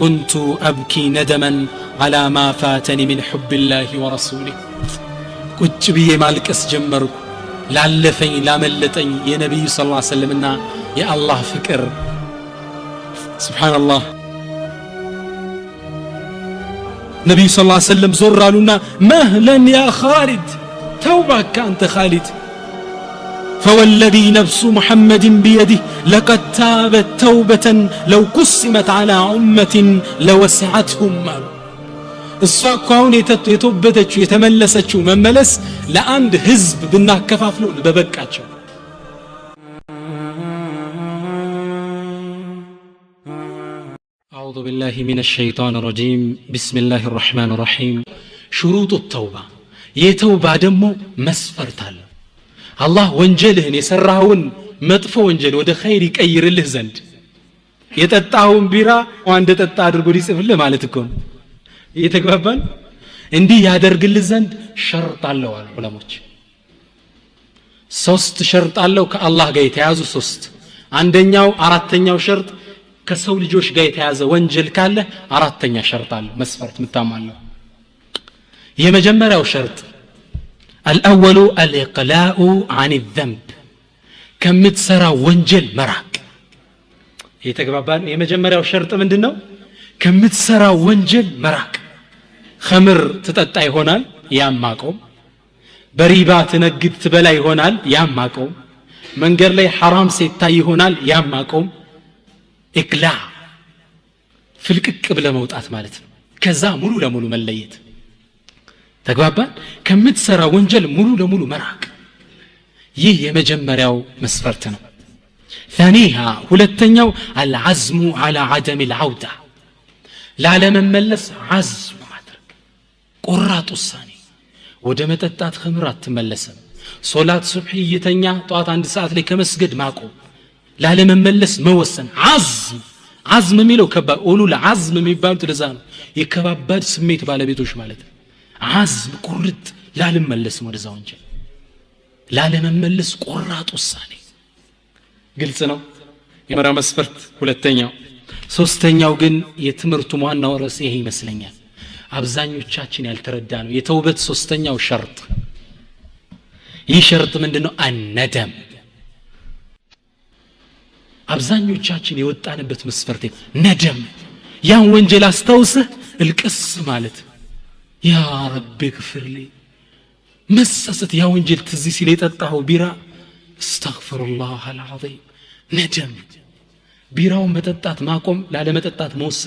كنت أبكي ندما على ما فاتني من حب الله ورسوله ቁጭ ብዬ ማልቀስ ጀመርኩ ላለፈኝ ላመለጠኝ የነብዩ ሰለላሁ ዐለይሂ ወሰለምና የአላህ ፍቅር ሱብሃንአላህ ነብዩ ሰለላሁ ዐለይሂ ወሰለም ዞር አሉና መህለን ያ ኻሊድ ተውባክ አንተ ኻሊድ فوالذي نفس محمد بيده لقد تابت توبة لو قسمت على أمة لوسعتهم الساقون يتوبتشو يتملسشو مملس لأند حزب بناكفافلو ببكاتشو أعوذ بالله من الشيطان الرجيم بسم الله الرحمن الرحيم شروط التوبة يتوبة دمو مسفرتال الله ወንጀልህን የሰራውን መጥፎ ወንጀል ወደ ኸይር ይቀይርልህ ዘንድ የተጣውን ቢራ ወንደ ተጣ አድርጎ ሊጽፍልህ ማለት እኮ ነው እየተግባባን እንዲህ ያደርግልህ ዘንድ ሸርጥ አለው አሉ ዑለሞች ሶስት ሸርጥ አለው ከአላህ ጋር የተያዙ ሶስት አንደኛው አራተኛው ሸርጥ ከሰው ልጆች ጋር የተያዘ ወንጀል ካለ አራተኛ ሸርጥ አለው መስፈርት ምታማለው የመጀመሪያው ሸርጥ الأول الإقلاع عن الذنب كم تسرى وانجل مراك يتقبابان يمجمرياو شرط مندنو كم تسرى وانجل مراك خمر تتطاي هونال يام ماقوم بريبا تنقد تبلاي هونال يام ماقوم منغر لي حرام سيتاي هونال يام ماقوم إقلاع فلقق قبل موطات معناتنو كذا ሙሉ ለሙሉ መለየት ተግባባን ከምትሰራ ወንጀል ሙሉ ለሙሉ መራቅ ይህ የመጀመሪያው መስፈርት ነው ثانيها ሁለተኛው العزم على عدم العودة ላለመመለስ عزم ማድረግ ቆራጥ ውሳኔ ወደ መጠጣት ኸምር አትመለስም ሶላት ሱብሂ እየተኛ ጧት አንድ ሰዓት ላይ ከመስገድ ማቆም ላለመመለስ መወሰን عزم የሚለው ከባድ ኡሉል عزم የሚባሉት ለዛ ነው የከባድ ስሜት ባለቤቶች ማለት ነው عزم ቁርጥ ላለመመለስ ወደዛ ወንጀል ላለመመለስ ቆራጥ ውሳኔ ግልጽ ነው የመራ መስፈርት ሁለተኛው ሶስተኛው ግን የትምርቱ ዋናው ርዕስ ይሄ ይመስለኛል አብዛኞቻችን ያልተረዳ ነው የተውበት ሶስተኛው ሸርጥ ይህ ሸርጥ ምንድነው አነደም አብዛኞቻችን የወጣንበት መስፈርት ነደም ያን ወንጀል አስተውሰህ እልቅስ ማለት يا رب اغفر لي مسست يا وانجل تزي سي ليطጣው ቢራ استغفر الله العظيم ندم ቢራው መጠጣት ማቆም ላለ መጠጣት መወሰን